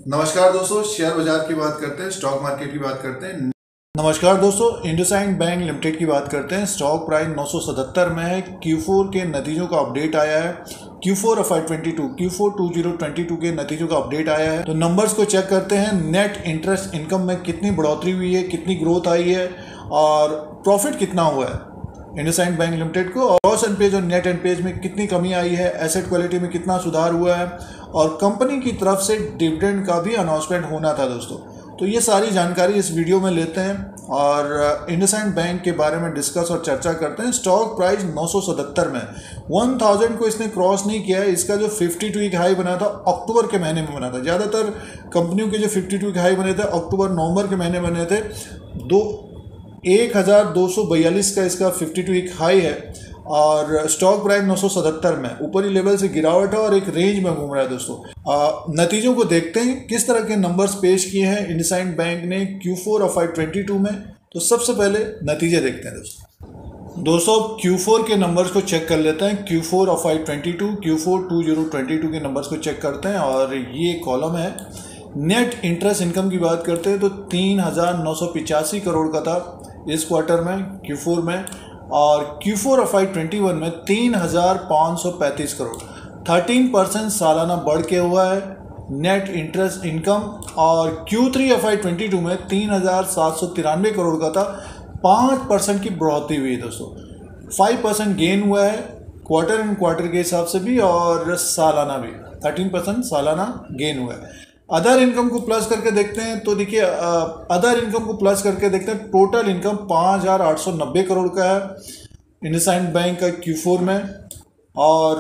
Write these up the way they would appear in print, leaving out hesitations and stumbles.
नमस्कार दोस्तों, शेयर बाजार की बात करते हैं, स्टॉक मार्केट की बात करते हैं। नमस्कार दोस्तों, इंडसइंड बैंक लिमिटेड की बात करते हैं। स्टॉक प्राइस 977 में है। Q4 के नतीजों का अपडेट आया है। Q4 2022 के नतीजों का अपडेट आया है। तो नंबर्स को चेक करते हैं। नेट इंटरेस्ट इनकम में कितनी बढ़ोतरी हुई है, कितनी ग्रोथ आई है और प्रॉफिट कितना हुआ है इंडसइंड बैंक लिमिटेड को, और ग्रॉस एनपीए और नेट एनपीए में कितनी कमी आई है, एसेट क्वालिटी में कितना सुधार हुआ है, और कंपनी की तरफ से डिविडेंड का भी अनाउंसमेंट होना था दोस्तों। तो ये सारी जानकारी इस वीडियो में लेते हैं और इंडसइंड बैंक के बारे में डिस्कस और चर्चा करते हैं। स्टॉक प्राइस 977 में 1000 को इसने क्रॉस नहीं किया है। इसका जो 52 वीक हाई बना था अक्टूबर के महीने में बना था। ज़्यादातर कंपनियों के जो 52 वीक हाई बने थे अक्टूबर नवंबर के महीने बने थे। 1242 का इसका 52 वीक हाई है और स्टॉक प्राइस 977 में ऊपरी लेवल से गिरावट है और एक रेंज में घूम रहा है दोस्तों। नतीजों को देखते हैं किस तरह के नंबर्स पेश किए हैं इंडसइंड बैंक ने Q4 ऑफ 2022 में। तो सबसे पहले नतीजे देखते हैं दोस्तों। Q4 के नंबर्स को चेक कर लेते हैं। Q4 ऑफ 2022 Q4 2022 के नंबर्स को चेक करते हैं और ये कॉलम है। नेट इंटरेस्ट इनकम की बात करते हैं तो 3985 करोड़ का था इस क्वार्टर में Q4 में, और Q4 ऑफ 2021 में 3535 करोड़, 13% सालाना बढ़ के हुआ है नेट इंटरेस्ट इनकम। और Q3 ऑफ 2022 में 3793 करोड़ का था, 5% की बढ़ोतरी हुई है दोस्तों। 5% गेन हुआ है क्वार्टर एंड क्वार्टर के हिसाब से भी और सालाना भी 13% सालाना गेन हुआ है। अदर इनकम को प्लस करके देखते हैं तो देखिए अदर इनकम को प्लस करके देखते हैं। टोटल इनकम 5890 करोड़ का है इंडसइंड बैंक का Q4 में, और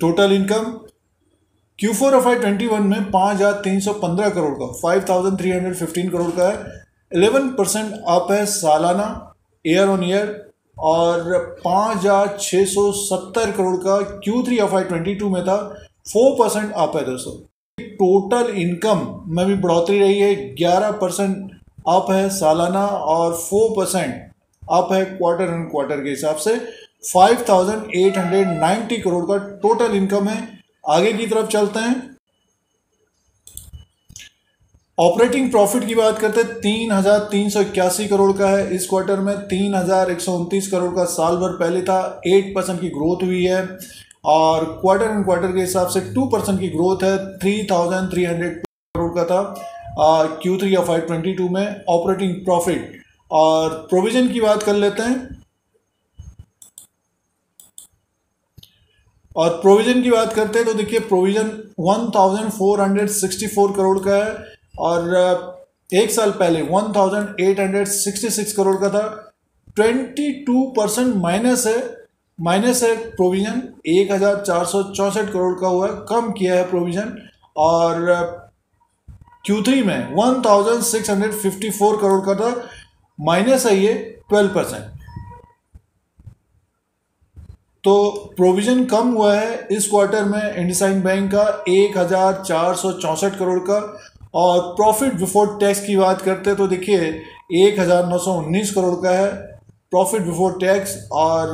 टोटल इनकम Q4 ऑफ 2021 में 5315 करोड़ का 5315 करोड़ का है। 11% अप है सालाना ईयर ऑन ईयर, और 5670 करोड़ का Q3 ऑफ 2022 में था, 4% अप है दोस्तों। टोटल इनकम में भी बढ़ोतरी रही है, 11% अप है सालाना और 4% अप है क्वार्टर एंड क्वार्टर के हिसाब से। 5890 करोड़ का टोटल इनकम है। आगे की तरफ चलते हैं। ऑपरेटिंग प्रॉफिट की बात करते हैं। 3381 करोड़ का है इस क्वार्टर में, 3129 करोड़ का साल भर पहले था। 8% की ग्रोथ हुई है और क्वार्टर एंड क्वार्टर के हिसाब से 2% की ग्रोथ है। 3300 करोड़ का था Q3 ऑफ 2022 में ऑपरेटिंग प्रॉफिट। और प्रोविजन की बात कर लेते हैं। और प्रोविजन की बात करते हैं तो देखिए प्रोविजन 1464 करोड़ का है और एक साल पहले 1866 करोड़ का था। 22% माइनस है प्रोविजन, 1464 करोड़ का हुआ है, कम किया है प्रोविजन। और Q3 में 1654 करोड़ का था, माइनस है ये 12%। तो प्रोविजन कम हुआ है इस क्वार्टर में इंडसइंड बैंक का 1464 करोड़ का। और प्रॉफिट बिफोर टैक्स की बात करते हैं तो देखिए 1919 करोड़ का है प्रॉफिट बिफोर टैक्स, और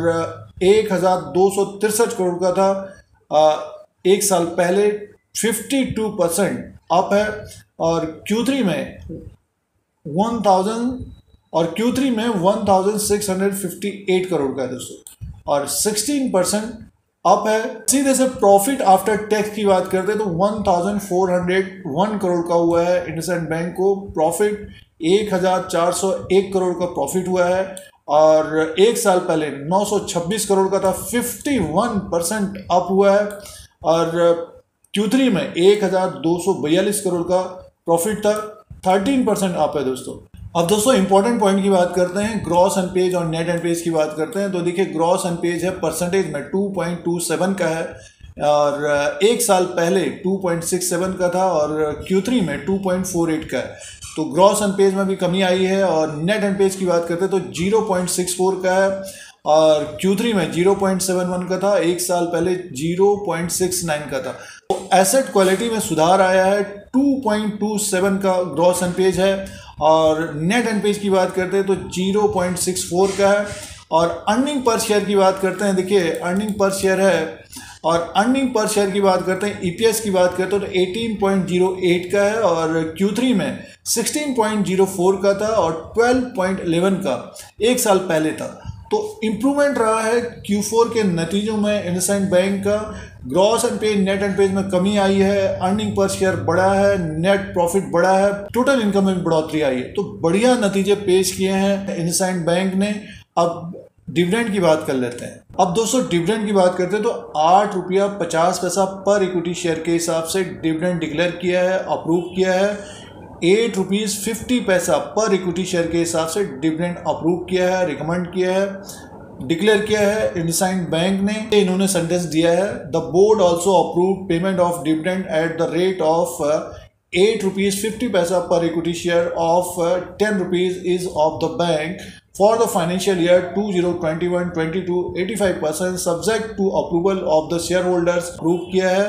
1263 करोड़ का था एक साल पहले। 52% अप है। और Q3 में 1658 करोड़ का है दोस्तों, और 16% अप है। सीधे से प्रॉफिट आफ्टर टैक्स की बात करते हैं तो 1401 करोड़ का हुआ है इंडसइंड बैंक को प्रॉफिट। 1401 करोड़ का प्रॉफिट हुआ है और एक साल पहले 926 करोड़ का था, 51% अप हुआ है। और Q3 में 1242 करोड़ का प्रॉफिट था, 13% अप है दोस्तों। अब दोस्तों इंपॉर्टेंट पॉइंट की बात करते हैं। ग्रॉस एनपीए और नेट एनपीए की बात करते हैं तो देखिए ग्रॉस एनपीए है परसेंटेज में 2.27 का है और एक साल पहले 2.67 का था और Q3 में 2.48 का है। तो ग्रॉस एनपीए में भी कमी आई है। और नेट एनपीए की बात करते हैं तो 0.64 का है और Q3 में 0.71 का था, एक साल पहले 0.69 का था। तो एसेट क्वालिटी में सुधार आया है। 2.27 का ग्रॉस एनपीए है और नेट एनपीए की बात करते हैं तो 0.64 का है। और अर्निंग पर शेयर की बात करते हैं, देखिए अर्निंग पर शेयर है और अर्निंग पर शेयर की बात करते हैं, ईपीएस की बात करते हैं तो 18.08 का है और Q3 में 16.04 का था और 12.11 का एक साल पहले था। तो इम्प्रूवमेंट रहा है Q4 के नतीजों में इंडसइंड बैंक का। ग्रॉस एनपीए नेट एनपीए में कमी आई है, अर्निंग पर शेयर बढ़ा है, नेट प्रॉफिट बढ़ा है, टोटल इनकम में बढ़ोतरी आई है। तो बढ़िया नतीजे पेश किए हैं इंडसइंड बैंक ने। अब डिविडेंड की बात कर लेते हैं। अब दोस्तों डिविडेंड की बात करते हैं तो 8 रुपया 50 पैसा पर इक्विटी शेयर के हिसाब से डिविडेंड डिक्लेयर किया है, अप्रूव किया है। 8 रुपीज़ 50 पैसा पर इक्विटी शेयर के हिसाब से डिविडेंड अप्रूव किया है, रिकमेंड किया है, डिक्लेयर किया है इंडसइंड बैंक ने। इन्होंने सेंटेंस दिया है, the board also approve payment of dividend at the rate of 8 rupees 50 पैसा पर equity share of 10 rupees is of the bank for the financial year 2021-22 85% subject to approval of the shareholders। Approve किया है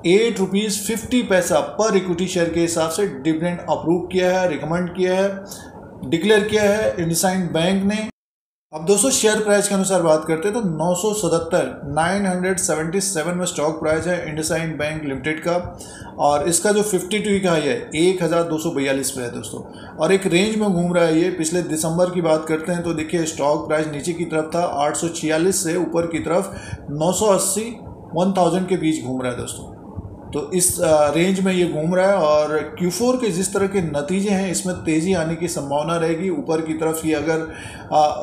8 rupees 50 पैसा पर equity share के हिसाब से dividend approve किया है, रिकमेंड किया है, डिक्लेयर किया है इंडसइंड बैंक ने। अब दोस्तों शेयर प्राइस के अनुसार बात करते हैं तो 977 में स्टॉक प्राइस है इंडसइंड बैंक लिमिटेड का और इसका जो 52 वीक हाई है 1242 पे है दोस्तों और एक रेंज में घूम रहा है ये। पिछले दिसंबर की बात करते हैं तो देखिए स्टॉक प्राइस नीचे की तरफ था 846 से ऊपर की तरफ 980 1000 के बीच घूम रहा है दोस्तों। तो इस रेंज में ये घूम रहा है और Q4 के जिस तरह के नतीजे हैं इसमें तेज़ी आने की संभावना रहेगी। ऊपर की तरफ ये अगर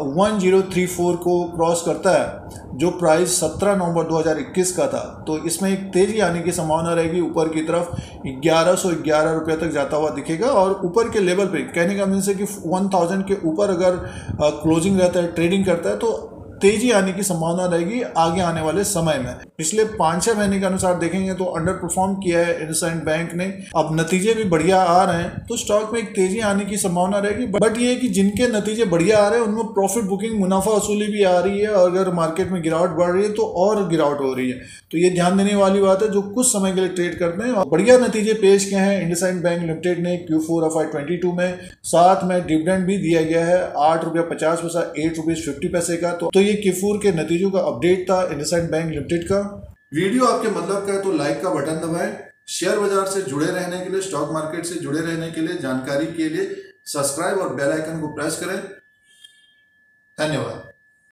1034 को क्रॉस करता है जो प्राइस 17 नवंबर 2021 का था तो इसमें एक तेज़ी आने की संभावना रहेगी। ऊपर की तरफ 1111 रुपये तक जाता हुआ दिखेगा और ऊपर के लेवल पे कहने का मीन्स है कि 1000 के ऊपर अगर क्लोजिंग रहता है, ट्रेडिंग करता है तो तेजी आने की संभावना रहेगी आगे आने वाले समय में। पिछले 5-6 महीने के अनुसार देखेंगे तो अंडर परफॉर्म किया है इंडसइंड बैंक ने। अब नतीजे भी बढ़िया आ रहे हैं तो स्टॉक में एक तेजी आने की संभावना रहेगी। बट ये है कि जिनके नतीजे बढ़िया आ रहे हैं उनमें प्रॉफिट बुकिंग, मुनाफा वसूली भी आ रही है और अगर मार्केट में गिरावट बढ़ रही है तो और गिरावट हो रही है। तो ये ध्यान देने वाली बात है जो कुछ समय के लिए ट्रेड करते हैं। और बढ़िया नतीजे पेश किए हैं इंडसइंड बैंक लिमिटेड ने Q4 FY22 में। साथ में डिविडेंड भी दिया गया है 8 रुपया 50 पैसा 8 रुपीज़ 50 पैसे का। तो ये Q4 के नतीजों का अपडेट था इंडसइंड बैंक लिमिटेड का। वीडियो आपके मतलब का है तो लाइक का बटन दबाएं। शेयर बाजार से जुड़े रहने के लिए, स्टॉक मार्केट से जुड़े रहने के लिए, जानकारी के लिए सब्सक्राइब और बेल आइकन को प्रेस करें। धन्यवाद।